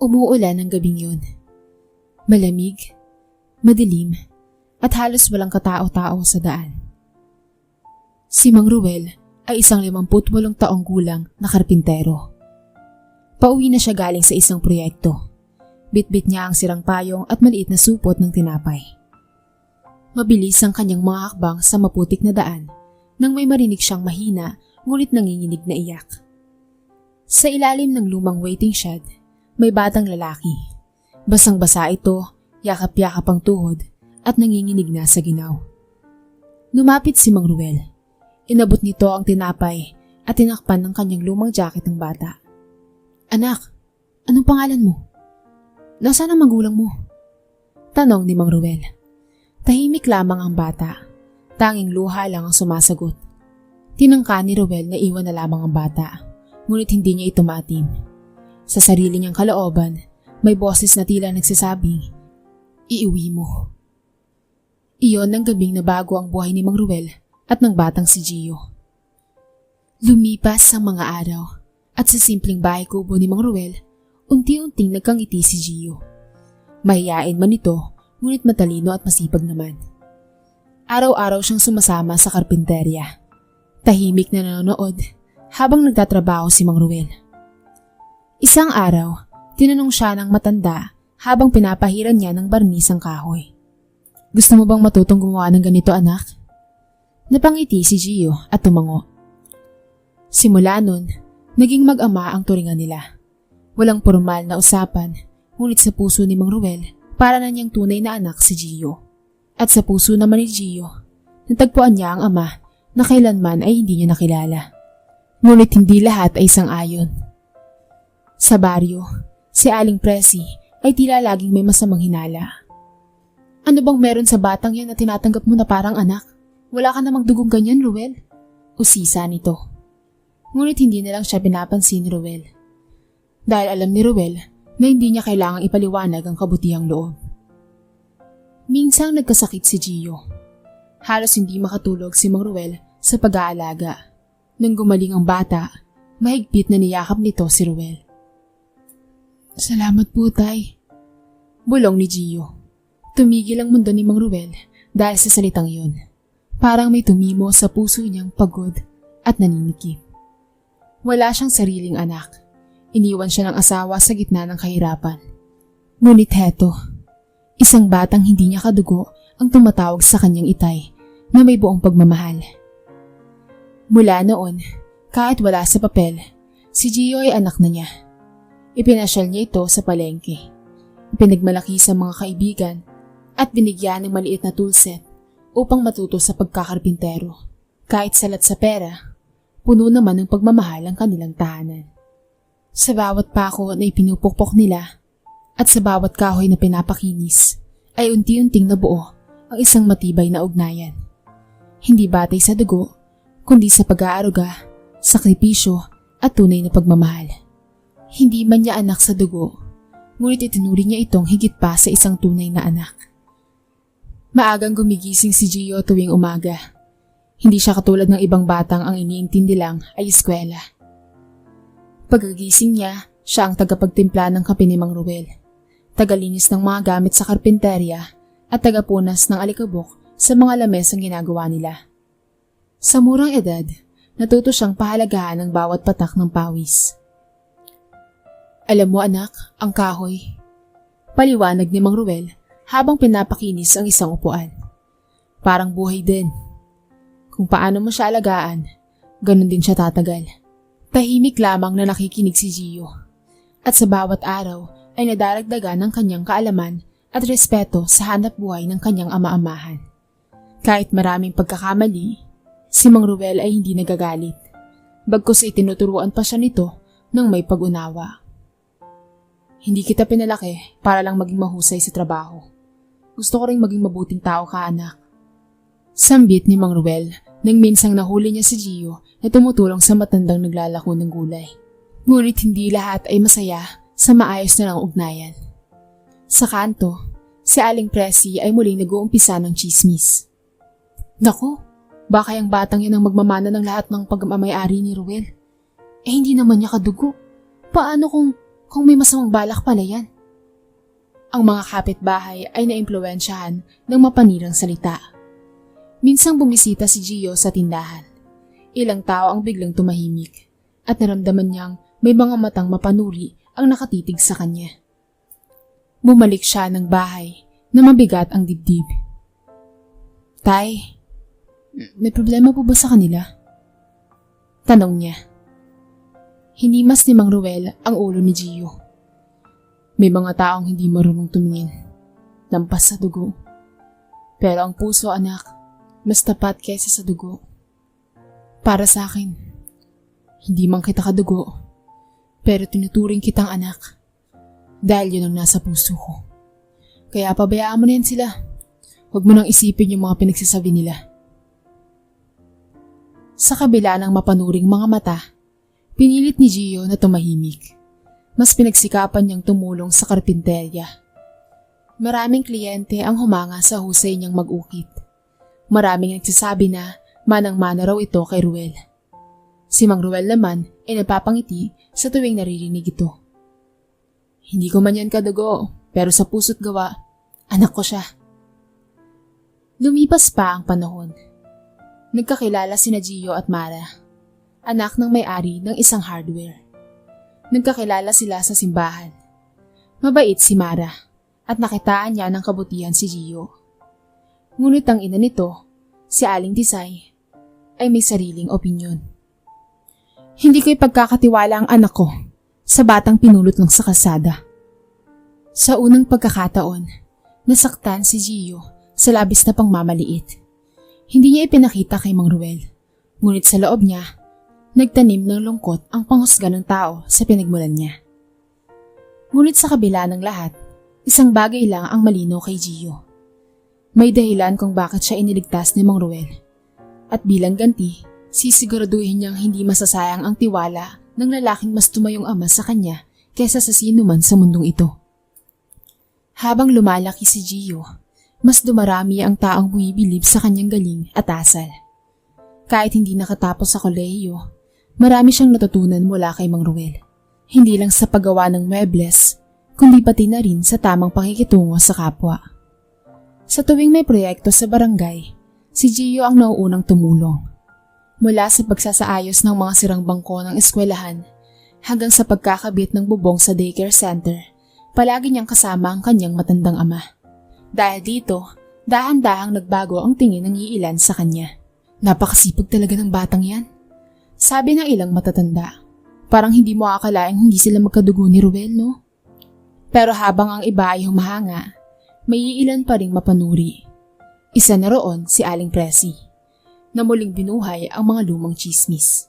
Umuulan ang gabing yun. Malamig, madilim, at halos walang katao-tao sa daan. Si Mang Ruel ay isang 58 taong gulang na karpintero. Pauwi na siya galing sa isang proyekto. Bitbit niya ang sirang payong at maliit na supot ng tinapay. Mabilis ang kanyang mga hakbang sa maputik na daan nang may marinig siyang mahina ngunit nanginginig na iyak. Sa ilalim ng lumang waiting shed, may batang lalaki. Basang-basa ito, yakap-yakap ang tuhod at nanginginig na sa ginaw. Lumapit si Mang Ruel. Inabot nito ang tinapay at tinakpan ng kanyang lumang jacket ng bata. "Anak, anong pangalan mo? Nasaan ang magulang mo?" Tanong ni Mang Ruel. Tahimik lamang ang bata. Tanging luha lang ang sumasagot. Tinangka ni Ruel na iwan na lamang ang bata, ngunit hindi niya ito maatim. Sa sarili niyang kalooban, may boses na tila nagsasabing, "Iuwi mo." Iyon ang gabing nabago ang buhay ni Mang Ruel at ng batang si Gio. Lumipas ang mga araw at sa simpleng bahay kubo ni Mang Ruel, unti-unting nagkangiti si Gio. Mahiyain man ito, ngunit matalino at masipag naman. Araw-araw siyang sumasama sa karpinterya. Tahimik na nanonood habang nagtatrabaho si Mang Ruel. Isang araw, tinanong siya ng matanda habang pinapahiran niya ng barnis ang kahoy. "Gusto mo bang matutong gumawa ng ganito, anak?" Napangiti si Gio at tumango. Simula nun, naging mag-ama ang turingan nila. Walang formal na usapan, ngunit sa puso ni Mang Ruel, para na niyang tunay na anak si Gio. At sa puso naman ni Gio, natagpuan niya ang ama na kailanman ay hindi niya nakilala. Ngunit hindi lahat ay sang-ayon. Sa baryo, si Aling Presi ay tila laging may masamang hinala. "Ano bang meron sa batang yan na tinatanggap mo na parang anak? Wala ka namang dugong ganyan, Ruel." Usisa nito. Ngunit hindi na lang siya pinapansin ni Ruel. Dahil alam ni Ruel na hindi niya kailangang ipaliwanag ang kabutihang loob. Minsang nagkasakit si Gio. Halos hindi makatulog si Mang Ruel sa pag-aalaga. Nang gumaling ang bata, mahigpit na niyakap nito si Ruel. "Salamat po, Tay," bulong ni Gio. Tumigil ang mundo ni Mang Ruel dahil sa salitang yun. Parang may tumimo sa puso niyang pagod at naninikip. Wala siyang sariling anak. Iniwan siya ng asawa sa gitna ng kahirapan. Ngunit heto, isang batang hindi niya kadugo ang tumatawag sa kanyang itay na may buong pagmamahal. Mula noon, kahit wala sa papel, si Gio ay anak na niya. Ipinasyal niya ito sa palengke. Ipinagmalaki sa mga kaibigan at binigyan ng maliit na toolset upang matuto sa pagkakarpintero. Kahit salat sa pera, puno naman ng pagmamahal ang kanilang tahanan. Sa bawat pako na ipinupukpok nila at sa bawat kahoy na pinapakinis, ay unti-unting nabuo ang isang matibay na ugnayan. Hindi batay sa dugo, kundi sa pag-aaruga, sakripisyo at tunay na pagmamahal. Hindi man niya anak sa dugo, ngunit itinuring niya itong higit pa sa isang tunay na anak. Maagang gumigising si Gio tuwing umaga. Hindi siya katulad ng ibang batang ang iniintindi lang ay eskwela. Pagkagising niya, siya ang tagapagtimpla ng kape ni Mang Ruel, tagalinis ng mga gamit sa karpinterya at tagapunas ng alikabok sa mga lamesang ginagawa nila. Sa murang edad, natuto siyang pahalagahan ng bawat patak ng pawis. "Alam mo anak, ang kahoy," paliwanag ni Mang Ruel habang pinapakinis ang isang upuan. "Parang buhay din. Kung paano mo siya alagaan, ganun din siya tatagal." Tahimik lamang na nakikinig si Gio. At sa bawat araw ay nadaragdagan ng kanyang kaalaman at respeto sa hanap buhay ng kanyang ama-amahan. Kahit maraming pagkakamali, si Mang Ruel ay hindi nagagalit. Bagkus itinuturuan pa siya nito ng may pag-unawa. "Hindi kita pinalaki para lang maging mahusay sa trabaho. Gusto ko ring maging mabuting tao ka, anak." Sambit ni Mang Ruel nang minsang nahuli niya si Gio na tumutulong sa matandang naglalako ng gulay. Ngunit hindi lahat ay masaya sa maayos na lang ugnayan. Sa kanto, si Aling Presi ay muling nag-uumpisa ng chismis. "Naku, baka yung batang yan ang magmamana ng lahat ng pag-amayari ni Ruel. Eh hindi naman niya kadugo. Paano kung Kung may masamang balak pala yan. Ang mga kapitbahay ay naimpluwensyahan ng mapanirang salita. Minsang bumisita si Gio sa tindahan. Ilang tao ang biglang tumahimik at naramdaman niyang may mga matang mapanuri ang nakatitig sa kanya. Bumalik siya ng bahay na mabigat ang dibdib. Tay, may problema po ba sa kanila? Tanong niya. Hinimas ni Mang Ruel ang ulo ni Gio. May mga taong hindi marunong tumingin. Lampas sa dugo. Pero ang puso, anak, mas tapat kaysa sa dugo. Para sa akin, hindi man kita kadugo, pero tinuturing kitang anak. Dahil yun ang nasa puso ko. Kaya pabayaan mo na yan sila. Huwag mo nang isipin yung mga pinagsasabi nila. Sa kabila ng mapanuring mga mata, pinilit ni Gio na tumahimik. Mas pinagsikapan niyang tumulong sa karpinterya. Maraming kliyente ang humanga sa husay niyang mag-ukit. Maraming nagsasabi na manang-mana raw ito kay Ruel. Si Mang Ruel naman ay napapangiti sa tuwing naririnig ito. Hindi ko man yan kadugo, pero sa puso't gawa, anak ko siya. Lumipas pa ang panahon. Nagkakilala sina Gio at Mara, anak ng may-ari ng isang hardware. Nagkakilala sila sa simbahan. Mabait si Mara at nakitaan niya ng kabutihan si Gio. Ngunit ang ina nito, si Aling Tisay, ay may sariling opinyon. Hindi ko ipagkakatiwala ang anak ko sa batang pinulot lang sa kalsada. Sa unang pagkakataon, nasaktan si Gio sa labis na pangmamaliit. Hindi niya ipinakita kay Mang Ruel, ngunit sa loob niya, nagtanim ng lungkot ang panghusga ng tao sa pinagmulan niya. Ngunit sa kabila ng lahat, isang bagay lang ang malinaw kay Gio. May dahilan kung bakit siya iniligtas ni Mang Ruel. At bilang ganti, sisiguraduhin niyang hindi masasayang ang tiwala ng lalaking mas tumayong ama sa kanya kaysa sa sino man sa mundong ito. Habang lumalaki si Gio, mas dumarami ang taong bumibilib sa kanyang galing at asal. Kahit hindi nakatapos sa kolehiyo, marami siyang natutunan mula kay Mang Ruel. Hindi lang sa paggawa ng mebles, kundi pati na rin sa tamang pakikitungo sa kapwa. Sa tuwing may proyekto sa barangay, si Gio ang nauunang tumulong. Mula sa pagsasaayos ng mga sirang bangko ng eskwelahan hanggang sa pagkakabit ng bubong sa daycare center, palagi niyang kasama ang kanyang matandang ama. Dahil dito, dahan-dahang nagbago ang tingin ng iilan sa kanya. Napakasipag talaga ng batang yan. Sabi ng ilang matatanda, parang hindi mo akalaing hindi sila magkadugo ni Ruel, no? Pero habang ang iba ay humahanga, may iilan pa ring mapanuri. Isa na roon si Aling Presi, na muling binuhay ang mga lumang chismis.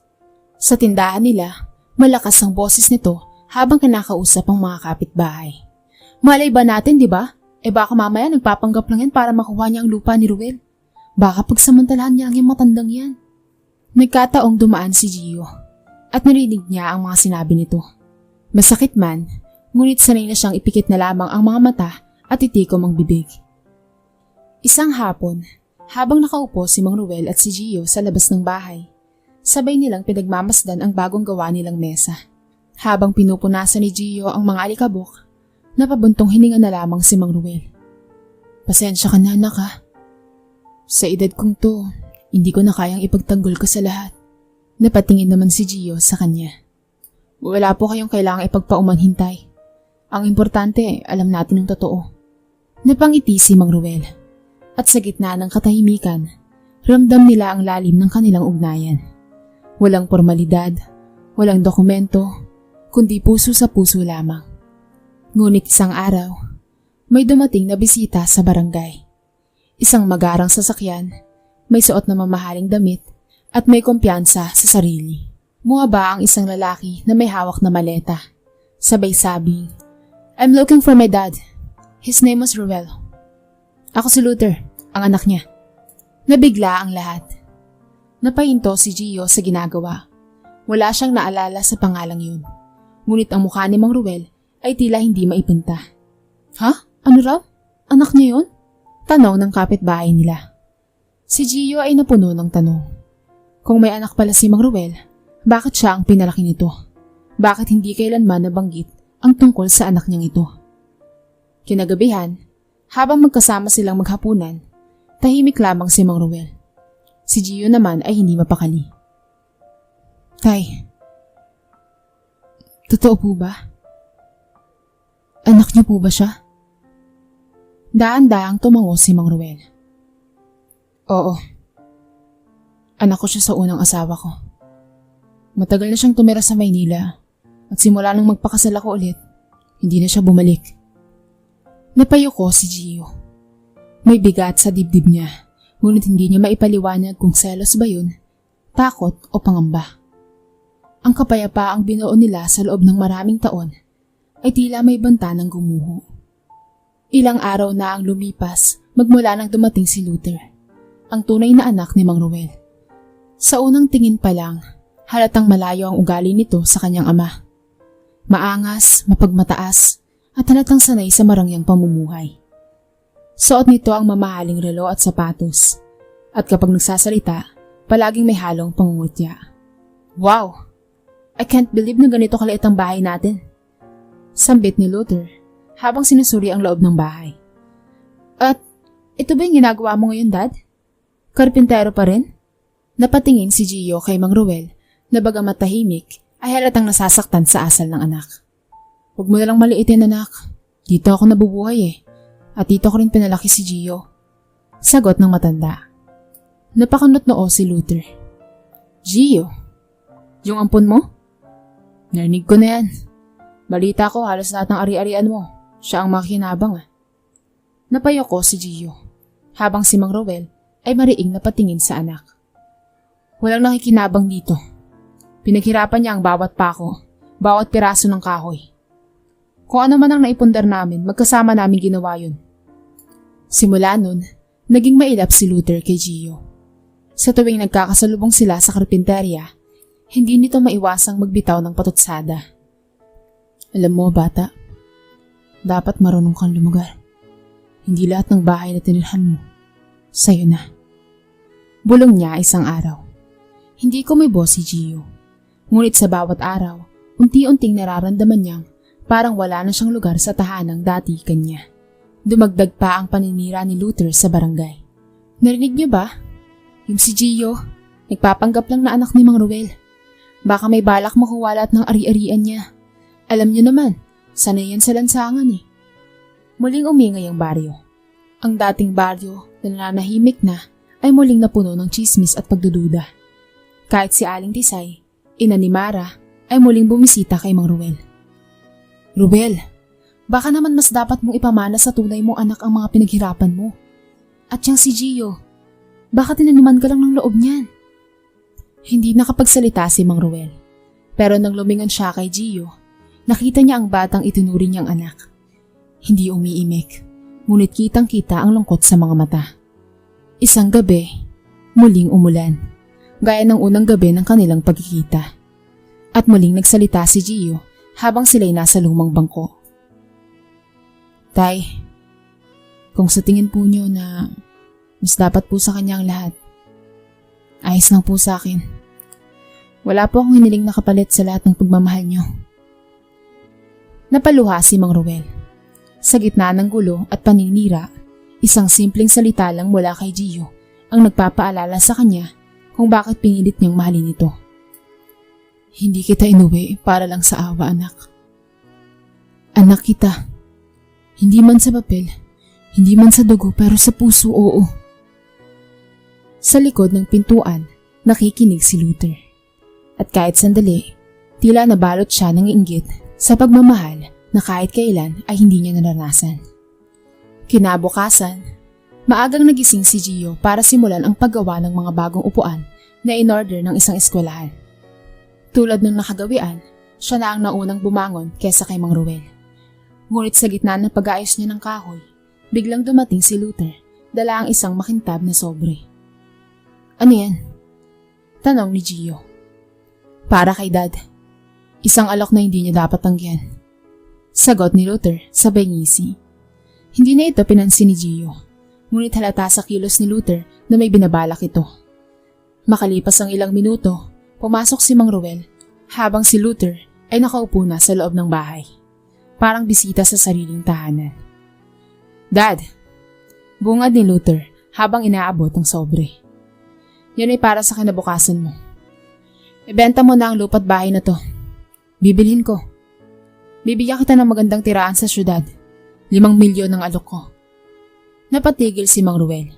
Sa tindahan nila, malakas ang boses nito habang kinakausap ang mga kapitbahay. Malay ba natin, di ba? Baka mamaya nagpapanggap lang yan para makuha niya ang lupa ni Ruel. Baka pagsamantalahan niya ang yung matandang yan. Nagkataong dumaan si Gio at narinig niya ang mga sinabi nito. Masakit man, ngunit sanay na siyang ipikit na lamang ang mga mata at itikom ang bibig. Isang hapon, habang nakaupo si Mang Ruel at si Gio sa labas ng bahay, sabay nilang pinagmamasdan ang bagong gawa nilang mesa. Habang pinupunasan ni Gio ang mga alikabok, napabuntong hininga na lamang si Mang Ruel. Pasensya ka na, anak, ha? Sa edad kong to, hindi ko na kayang ipagtanggol ko sa lahat. Napatingin naman si Gio sa kanya. Wala po kayong kailangang ipagpaumanhintay. Ang importante, alam natin ang totoo. Napangiti si Mang Ruel. At sa gitna ng katahimikan, ramdam nila ang lalim ng kanilang ugnayan. Walang formalidad, walang dokumento, kundi puso sa puso lamang. Ngunit isang araw, may dumating na bisita sa barangay. Isang magarang sasakyan, may suot na mamahaling damit at may kumpiyansa sa sarili. Bumaba ang isang lalaki na may hawak na maleta. Sabay sabing, I'm looking for my dad. His name was Ruel. Ako si Luther, ang anak niya. Nabigla ang lahat. Napahinto si Gio sa ginagawa. Wala siyang naalala sa pangalang yun. Ngunit ang mukha ni Mang Ruel ay tila hindi maipinta. Ha? Ano raw? Anak niya yun? Tanong ng kapitbahay nila. Si Gio ay napuno ng tanong. Kung may anak pala si Mang Ruel, bakit siya ang pinalaki nito? Bakit hindi kailanman nabanggit ang tungkol sa anak niyang ito. Kinagabihan, habang magkasama silang maghapunan, tahimik lamang si Mang Ruel. Si Gio naman ay hindi mapakali. Tay, totoo po ba? Anak niyo po ba siya? Daan-daang tumango si Mang Ruel. Oo. Anak ko siya sa unang asawa ko. Matagal na siyang tumira sa Maynila at simula nang magpakasal ako ulit, hindi na siya bumalik. Napayuko si Gio. May bigat sa dibdib niya, ngunit hindi niya maipaliwanag kung selos ba yun, takot o pangamba. Ang kapayapaang binuo nila sa loob ng maraming taon ay tila may banta ng gumuho. Ilang araw na ang lumipas magmula nang dumating si Luther, ang tunay na anak ni Mang Ruel. Sa unang tingin pa lang, halatang malayo ang ugali nito sa kanyang ama. Maangas, mapagmataas, at halatang sanay sa marangyang pamumuhay. Suot nito ang mamahaling relo at sapatos, at kapag nagsasalita, palaging may halong pangungutya. Wow! I can't believe na ganito kaliit ang bahay natin. Sambit ni Luther habang sinusuri ang loob ng bahay. At ito ba yung ginagawa mo ngayon, Dad? Karpintero pa rin? Napatingin si Gio kay Mang Ruel na bagamat tahimik ay halatang nasasaktan sa asal ng anak. Huwag mo nalang maliitin, anak. Dito ako nabubuhay eh. At dito ko rin pinalaki si Gio. Sagot ng matanda. Napakanot noo si Luther. Gio? Yung ampon mo? Narinig ko na yan. Balita ko halos lahat ng ari-arian mo. Siya ang makinabang ah. Napayoko si Gio. Habang si Mang Ruel ay mariing napatingin sa anak. Walang nakikinabang dito. Pinaghirapan niya ang bawat pako, bawat piraso ng kahoy. Kung ano man ang naipundar namin, magkasama namin ginawa yun. Simula nun, naging mailap si Luther kay Gio. Sa tuwing nagkakasalubong sila sa karpinterya, hindi nito maiwasang magbitaw ng patutsada. Alam mo, bata, dapat marunong kang lumugar. Hindi lahat ng bahay na tinirhan mo, sa'yo na. Bulong niya isang araw. Hindi ko may boss si Gio. Ngunit sa bawat araw, unti-unting nararamdaman niyang parang wala na siyang lugar sa tahanang dati kanya. Dumagdag pa ang paninira ni Luther sa barangay. Narinig niyo ba? Yung si Gio, nagpapanggap lang na anak ni Mang Ruel. Baka may balak makuha lahat ng ari-arian niya. Alam niyo naman, sanay yan sa lansangan eh. Muling umingay ang baryo. Ang dating baryo na nananahimik na ay muling napuno ng chismis at pagdududa. Kahit si Aling Tisay, ina ni Mara, ay muling bumisita kay Mang Ruel. Ruel, baka naman mas dapat mong ipamana sa tunay mong anak ang mga pinaghirapan mo. At yung si Gio, baka tinaniman ka lang ng loob niyan. Hindi nakapagsalita si Mang Ruel, pero nang lumingon siya kay Gio, nakita niya ang batang itinuri niyang anak. Hindi umiimik, ngunit kitang-kita ang lungkot sa mga mata. Isang gabi, muling umulan, gaya ng unang gabi ng kanilang pagkikita. At muling nagsalita si Gio habang sila'y nasa lumang bangko. Tay, kung sa tingin po niyo na mas dapat po sa kanya ang lahat, ayos lang po sa akin. Wala po akong hiniling na kapalit sa lahat ng pagmamahal niyo. Napaluha si Mang Ruel. Sa gitna ng gulo at paninira, isang simpleng salita lang mula kay Gio ang nagpapaalala sa kanya kung bakit pinilit niyang mahalin ito. Hindi kita inuwi para lang sa awa, anak. Anak kita. Hindi man sa papel, hindi man sa dugo, pero sa puso, oo. Sa likod ng pintuan, nakikinig si Luther. At kahit sandali, tila nabalot siya ng inggit sa pagmamahal na kahit kailan ay hindi niya naranasan. Kinabukasan, maagang nagising si Gio para simulan ang paggawa ng mga bagong upuan na in-order ng isang eskwelahan. Tulad ng nakagawian, siya na ang naunang bumangon kesa kay Mang Ruel. Ngunit sa gitna ng pag-aayos niya ng kahoy, biglang dumating si Luther, dala ang isang makintab na sobre. Ano yan? Tanong ni Gio. Para kay Dad. Isang alok na hindi niya dapat tanggihan. Sagot ni Luther sabay ngisi. Hindi na ito pinansin ni Gio, ngunit halata sa kilos ni Luther na may binabalak ito. Makalipas ang ilang minuto, pumasok si Mang Ruel habang si Luther ay nakaupo na sa loob ng bahay. parang bisita sa sariling tahanan. Dad! Bungad ni Luther habang inaabot ang sobre. Yan ay para sa kinabukasan mo. Ibenta mo na ang lupa't bahay na to. Bibilhin ko. Bibigyan kita ng magandang tiraan sa syudad. 5 milyon ang alok ko. Napatigil si Mang Ruel.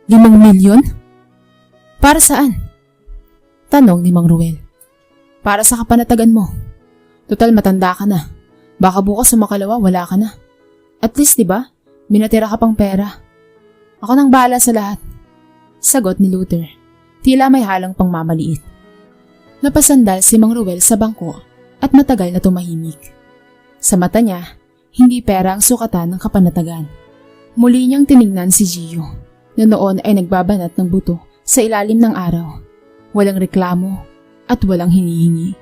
5 milyon? Para saan? Tanong ni Mang Ruel. Para sa kapanatagan mo. Total matanda ka na. Baka bukas sa makalawa wala ka na. At least diba, binatira ka pang pera. Ako nang bahala sa lahat. Sagot ni Luther. Tila may halang pangmamaliit. Napasandal si Mang Ruel sa bangko at matagal na tumahimik. Sa mata niya, hindi pera ang sukatan ng kapanatagan. Muli niyang tinignan si Gio na noon ay nagbabanat ng buto sa ilalim ng araw. Walang reklamo at walang hinihingi.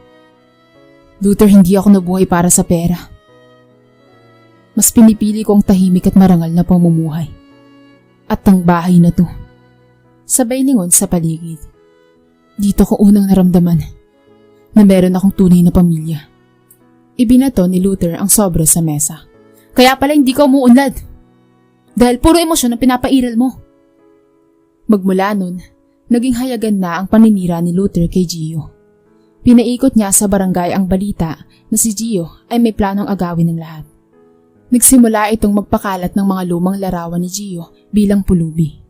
Luther, hindi ako nabuhay para sa pera. Mas pinipili ko ang tahimik at marangal na pamumuhay. At ang bahay na to. Sabay lingon sa paligid. Dito ko unang naramdaman na meron akong tunay na pamilya. Ibinato ni Luther ang sobre sa mesa. Kaya pala hindi ka umuunlad. Dahil puro emosyon ang pinapairal mo. Magmula nun, naging hayagan na ang paninira ni Luther kay Gio. Pinaikot niya sa barangay ang balita na si Gio ay may planong agawin ng lahat. Nagsimula itong magpakalat ng mga lumang larawan ni Gio bilang pulubi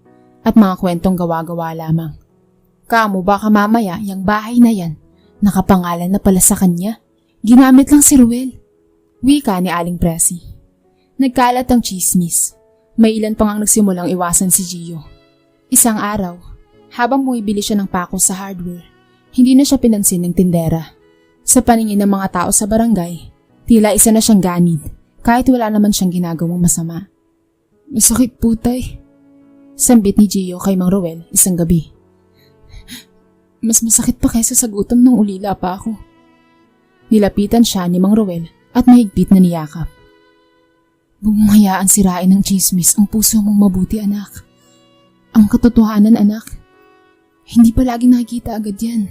at mga kwentong gawa-gawa lamang. Kamo baka mamaya yung bahay na yan, nakapangalan na pala sa kanya. Ginamit lang si Ruel. Wika ni Aling Presi. Nagkalat ang chismis. May ilan pang ang nagsimulang iwasan si Gio. Isang araw, habang bumibili siya ng pako sa hardware, hindi na siya pinansin ng tindera. Sa paningin ng mga tao sa barangay, tila isa na siyang ganid kahit wala naman siyang ginagawang masama. Masakit po, tay. Sambit ni Gio kay Mang Ruel isang gabi. Mas masakit pa kaysa sa gutom nung ulila pa ako. Nilapitan siya ni Mang Ruel at mahigpit na niyakap. Huwag mong hayaan sirain ng chismis ang puso mong mabuti, anak. Ang katotohanan, anak. Hindi pa laging nakikita agad yan.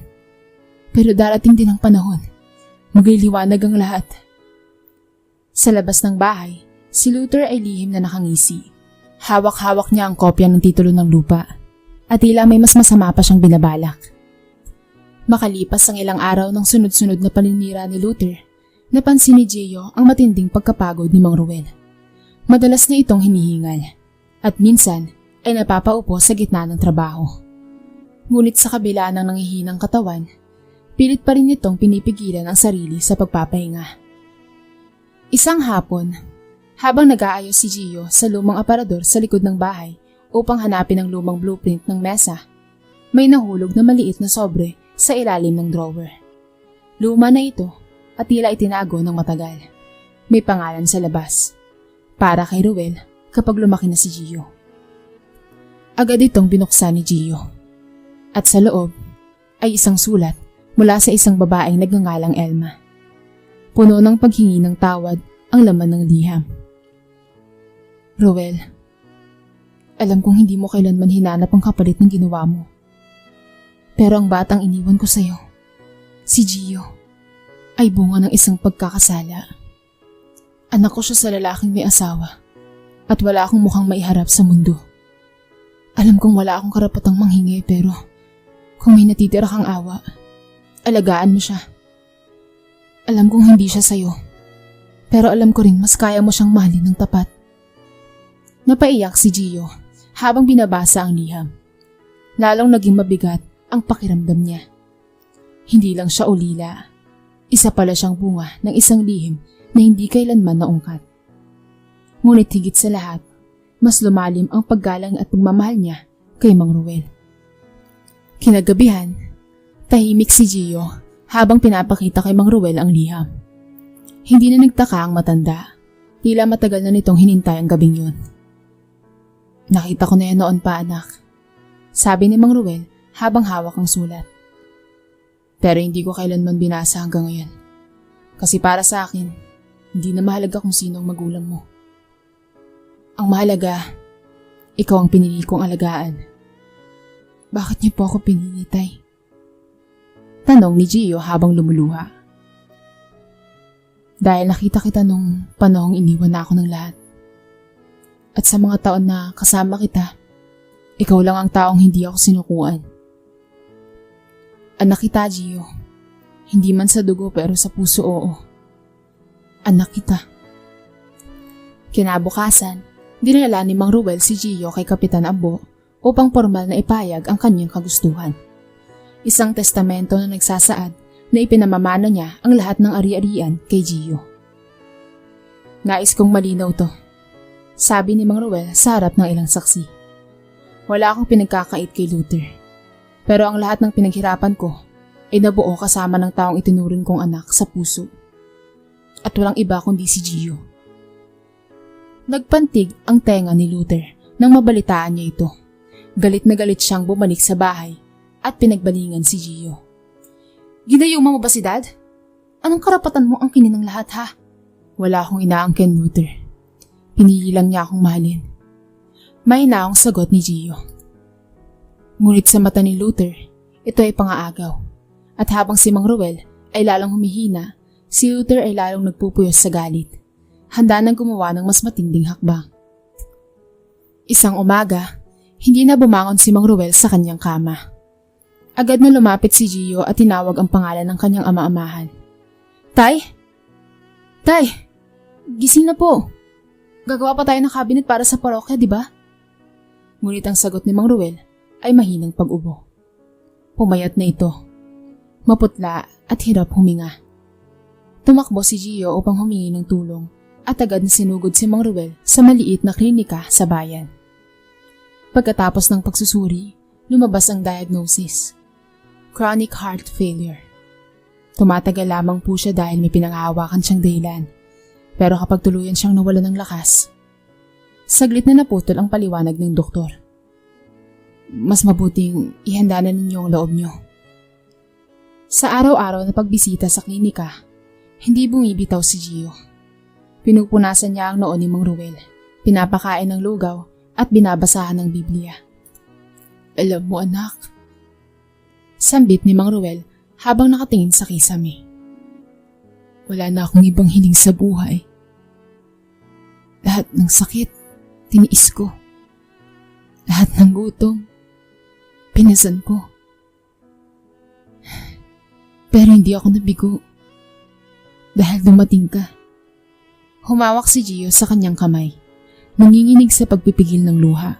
Pero darating din ang panahon. Magliliwanag ang lahat. Sa labas ng bahay, si Luther ay lihim na nakangisi. Hawak-hawak niya ang kopya ng titulo ng lupa. At tila may mas masama pa siyang binabalak. Makalipas ang ilang araw ng sunod-sunod na paninira ni Luther, napansin ni Gio ang matinding pagkapagod ni Mang Ruel. Madalas na itong hinihingal at minsan ay napapaupo sa gitna ng trabaho. Ngunit sa kabila ng nangihinang katawan, pilit pa rin itong pinipigilan ang sarili sa pagpapahinga. Isang hapon, habang nag-aayos si Gio sa lumang aparador sa likod ng bahay upang hanapin ang lumang blueprint ng mesa, may nahulog na maliit na sobre sa ilalim ng drawer. Luma na ito at tila itinago ng matagal. May pangalan sa labas. Para kay Ruel kapag lumaki na si Gio. Agad itong binuksan ni Gio. At sa loob ay isang sulat mula sa isang babaeng nagngangalang Elma. Puno ng paghingi ng tawad ang laman ng liham. Ruel, alam kong hindi mo kailanman hinanap ang kapalit ng ginawa mo. Pero ang batang iniwan ko sa'yo, si Gio, ay bunga ng isang pagkakasala. Anak ko siya sa lalaking may asawa at wala akong mukhang maiharap sa mundo. Alam kong wala akong karapatang manghingi pero kung may natitira kang awa, alagaan mo siya. Alam kong hindi siya sa'yo, pero alam ko rin mas kaya mo siyang mahalin ng tapat. Napaiyak si Gio habang binabasa ang liham. Lalong naging mabigat ang pakiramdam niya. Hindi lang siya ulila. Isa pala siyang bunga ng isang lihim na hindi kailanman naungkat. Ngunit higit sa lahat, mas lumalim ang paggalang at pagmamahal niya kay Mang Ruel. Kinagabihan, tahimik si Gio habang pinapakita kay Mang Ruel ang liham. Hindi na nagtaka ang matanda. Tila matagal na nitong hinintay ang gabing yun. Nakita ko na yan noon pa, anak. Sabi ni Mang Ruel habang hawak ang sulat. Pero hindi ko kailanman binasa hanggang ngayon. Kasi para sa akin, hindi na mahalaga kung sino ang magulang mo. Ang mahalaga, ikaw ang pinili kong alagaan. Bakit niyo po ako pinili, tay? Tanong ni Gio habang lumuluha. Dahil nakita kita nung panahong iniwan na ako ng lahat. At sa mga taon na kasama kita, ikaw lang ang taong hindi ako sinukuan. Anak kita, Gio. Hindi man sa dugo pero sa puso, oo. Anak kita. Kinabukasan, dinala ni Mang Ruel si Gio kay Kapitan Ambo upang formal na ipayag ang kanyang kagustuhan. Isang testamento na nagsasaad na ipinamamana niya ang lahat ng ari-arian kay Gio. Nais kong malinaw to, sabi ni Mang Ruel sa harap ng ilang saksi. Wala akong pinagkakait kay Luther, pero ang lahat ng pinaghirapan ko ay nabuo kasama ng taong itinuring kong anak sa puso. At walang iba kundi si Gio. Nagpantig ang tenga ni Luther nang mabalitaan niya ito. Galit na galit siyang bumalik sa bahay at pinagbalingan si Gio. Ginayuma mo ba si Dad? Anong karapatan mo ang kininang lahat, ha? Wala akong inaangkin, Luther. Pinili lang niya akong mahalin. May inaong sagot ni Gio. Ngunit sa mata ni Luther, ito ay pangaagaw. At habang si Mang Ruel ay lalong humihina, si Luther ay lalong nagpupuyos sa galit. Handa nang gumawa ng mas matinding hakbang. Isang umaga, hindi na bumangon si Mang Ruel sa kanyang kama. Agad na lumapit si Gio at tinawag ang pangalan ng kanyang ama-amahan. Tay? Tay! Gising na po. Gagawa pa tayo ng cabinet para sa parokya, di ba? Ngunit ang sagot ni Mang Ruel ay mahinang pag-ubo. Pumayat na ito. Maputla at hirap huminga. Tumakbo si Gio upang humingi ng tulong at agad na sinugod si Mang Ruel sa maliit na klinika sa bayan. Pagkatapos ng pagsusuri, lumabas ang diagnosis. Chronic heart failure. Tumatagal lamang po siya dahil may pinanghahawakan siyang dahilan. Pero kapag tuluyan siyang nawala ng lakas, saglit na naputol ang paliwanag ng doktor. Mas mabuting ihanda na ninyo ang loob niyo. Sa araw-araw na pagbisita sa klinika, hindi bumibitaw si Gio. Pinupunasan niya ang noo ni Mang Ruel, pinapakain ng lugaw at binabasahan ng Biblia. Alam mo anak, sambit ni Mang Ruel habang nakatingin sa kisame. Wala na akong ibang hiling sa buhay. Lahat ng sakit, tiniis ko. Lahat ng gutom, pinasan ko. Pero hindi ako nabigo. Dahil dumating ka. Humawak si Gio sa kanyang kamay, nanginginig sa pagpipigil ng luha.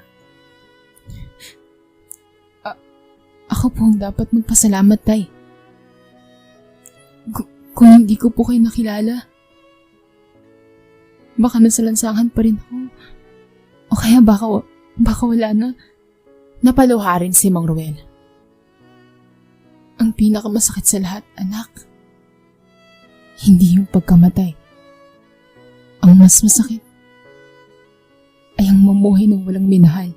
Ako po ang dapat magpasalamat, Tay. Kung hindi ko po kayo nakilala, baka nasa lansangan pa rin ako. O kaya baka wala na. Napaluha rin si Mang Ruel. Ang pinakamasakit sa lahat, anak, hindi yung pagkamatay. Ang mas masakit ay ang mamuhay ng walang minahal.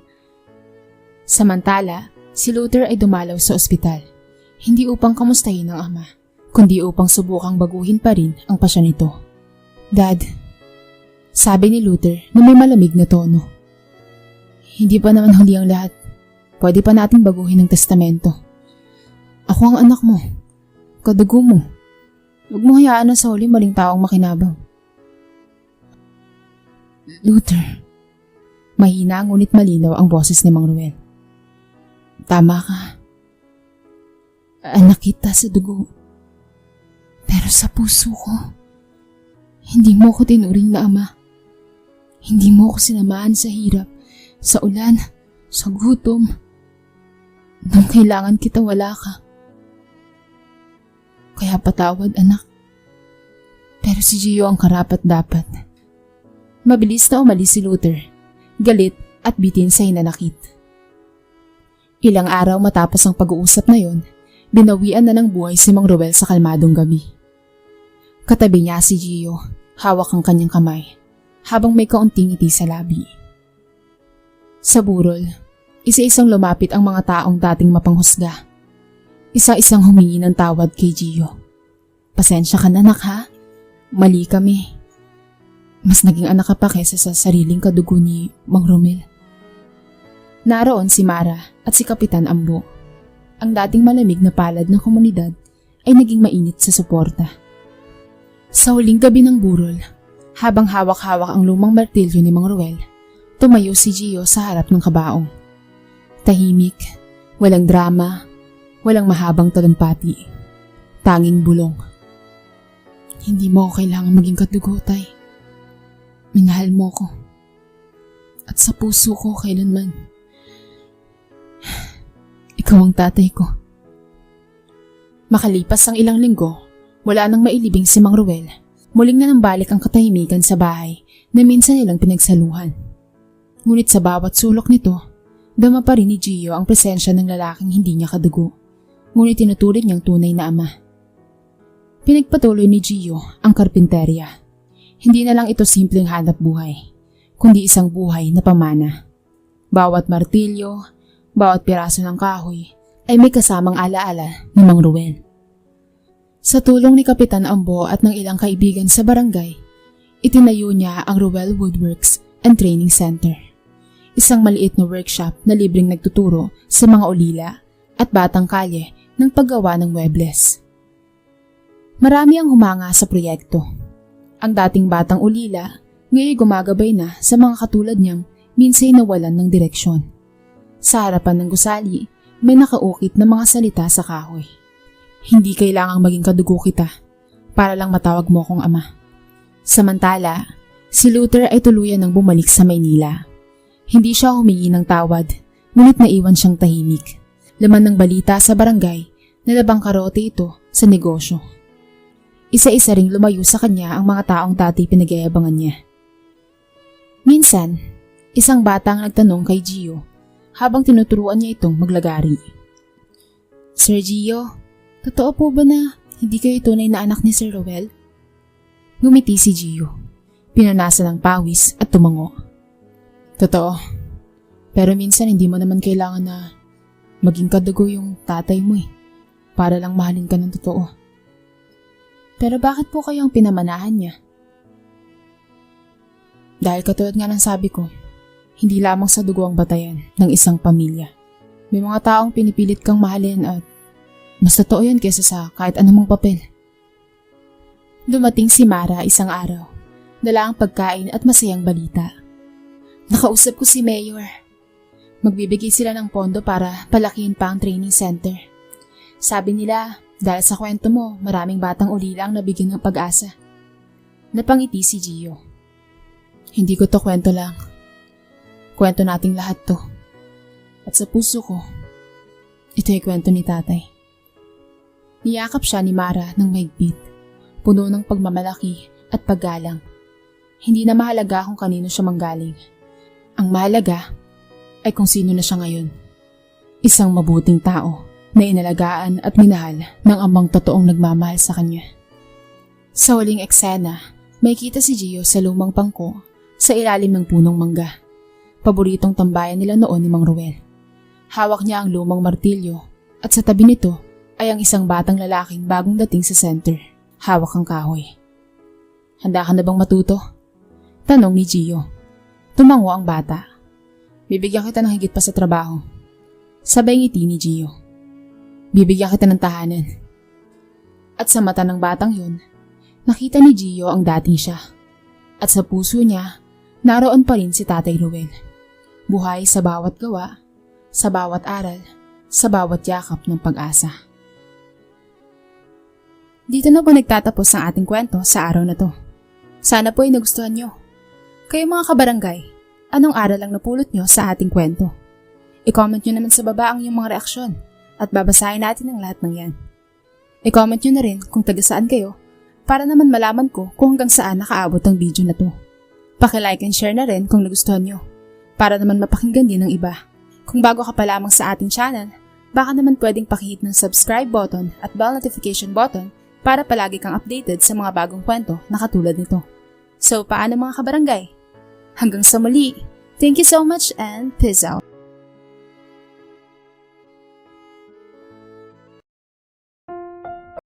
Samantala, si Luther ay dumalaw sa ospital, hindi upang kamustahin ang ama, kundi upang subukang baguhin pa rin ang pasya nito. Dad, sabi ni Luther na may malamig na tono. Hindi pa naman huli ang lahat. Pwede pa nating baguhin ang testamento. Ako ang anak mo, kadugo mo. Huwag mo hayaan na sa huli maling taong makinabang. Luther, mahina ngunit malinaw ang boses ni Mang Ruel. Tama ka. Anak kita sa dugo. Pero sa puso ko, hindi mo ko tinuring na ama. Hindi mo ko sinamahan sa hirap, sa ulan, sa gutom. Nung kailangan kita, wala ka. Kaya patawad, anak. Pero si Gio ang karapat-dapat. Mabilis na umalis si Luther, galit at bitin sa hinanakit. Ilang araw matapos ang pag-uusap na yon, binawian na ng buhay si Mang Ruel sa kalmadong gabi. Katabi niya si Gio, hawak ang kanyang kamay, habang may kaunting ngiti sa labi. Sa burol, isa-isang lumapit ang mga taong dating mapanghusga. Isa-isang humingi ng tawad kay Gio. Pasensya ka na, anak, ha? Mali kami. Mas naging anak ka pa kesa sa sariling kadugo ni Mang Romel. Naroon si Mara at si Kapitan Ambo. Ang dating malamig na palad ng komunidad ay naging mainit sa suporta. Sa huling gabi ng burol, habang hawak-hawak ang lumang martilyo ni Mang Ruel, tumayo si Gio sa harap ng kabaong. Tahimik, walang drama, walang mahabang talumpati. Tanging bulong. Hindi mo ako kailangan maging kadugo, Tay. Minahal mo ko. At sa puso ko kailanman. Ikaw ang tatay ko. Makalipas ang ilang linggo, wala nang mailibing si Mang Ruel. Muling na nambalik ang katahimikan sa bahay na minsan nilang pinagsaluhan. Ngunit sa bawat sulok nito, dama pa rin ni Gio ang presensya ng lalaking hindi niya kadugo. Ngunit tinuturing niyang tunay na ama. Pinagpatuloy ni Gio ang karpinterya. Hindi na lang ito simpleng hanap buhay, kundi isang buhay na pamana. Bawat martilyo, bawat piraso ng kahoy ay may kasamang alaala ni Mang Ruel. Sa tulong ni Kapitan Ambo at ng ilang kaibigan sa barangay, itinayo niya ang Ruel Woodworks and Training Center. Isang maliit na workshop na libreng nagtuturo sa mga ulila at batang kalye ng paggawa ng muebles. Marami ang humanga sa proyekto. Ang dating batang ulila ngayon gumagabay na sa mga katulad niyang minsay nawalan ng direksyon. Sa harapan ng gusali, may nakaukit na mga salita sa kahoy. Hindi kailangang maging kadugo kita para lang matawag mo akong ama. Samantala, si Luther ay tuluyan ng bumalik sa Maynila. Hindi siya humingi ng tawad, ngunit naiwan siyang tahimik. Laman ng balita sa barangay na nabangkarote ito sa negosyo. Isa-isa ring lumayo sa kanya ang mga taong dati pinag-iabangan niya. Minsan, isang bata ang nagtanong kay Gio habang tinuturuan niya itong maglagari. Sir Gio, totoo po ba na hindi kayo tunay na anak ni Sir Ruel? Ngumiti si Gio. Pinanasan ng pawis at tumango. Totoo. Pero minsan hindi mo naman kailangan na maging kadugo yung tatay mo para lang mahalin ka ng totoo. Pero bakit po kayo ang pinamanahan niya? Dahil katulad nga ng sabi ko, hindi lamang sa dugo ang batayan ng isang pamilya. May mga taong pinipilit kang mahalin at mas totoo yan kaysa sa kahit anumang papel. Dumating si Mara isang araw. Dala ang pagkain at masayang balita. Nakausap ko si Mayor. Magbibigay sila ng pondo para palakihin pa ang training center. Sabi nila, dahil sa kwento mo, maraming batang ulila ang nabigyan ng pag-asa. Napangiti si Gio. Hindi ko to kwento lang. Kwento nating lahat to. At sa puso ko, ito ay kwento ni tatay. Niyakap siya ni Mara ng mahigpit, puno ng pagmamalaki at paggalang. Hindi na mahalaga kung kanino siya manggaling. Ang mahalaga ay kung sino na siya ngayon. Isang mabuting tao na inalagaan at minahal ng amang totoong nagmamahal sa kanya. Sa huling eksena, may kita si Gio sa lumang pangko sa ilalim ng punong mangga. Paboritong tambayan nila noon ni Mang Ruel. Hawak niya ang lumang martilyo at sa tabi nito ay ang isang batang lalaking bagong dating sa center. Hawak ang kahoy. Handa ka na bang matuto? Tanong ni Gio. Tumango ang bata. Bibigyan kita ng higit pa sa trabaho. Sabay ngiti ni Gio. Bibigyan kita ng tahanan. At sa mata ng batang yun, nakita ni Gio ang dating siya. At sa puso niya, naroon pa rin si Tatay Ruel. Buhay sa bawat gawa, sa bawat aral, sa bawat yakap ng pag-asa. Dito na po nagtatapos ang ating kwento sa araw na to. Sana po ay nagustuhan nyo. Kayo mga kabarangay, anong aral ang napulot nyo sa ating kwento? I-comment nyo naman sa baba ang iyong mga reaksyon. At babasahin natin ang lahat ng yan. I-comment nyo na rin kung taga saan kayo para naman malaman ko kung hanggang saan nakaabot ang video na to. Paki-like and share na rin kung nagustuhan nyo para naman mapakinggan din ng iba. Kung bago ka pa lamang sa ating channel, baka naman pwedeng pakihit ng subscribe button at bell notification button para palagi kang updated sa mga bagong kwento na katulad nito. So paano mga kabarangay? Hanggang sa muli, thank you so much and peace out!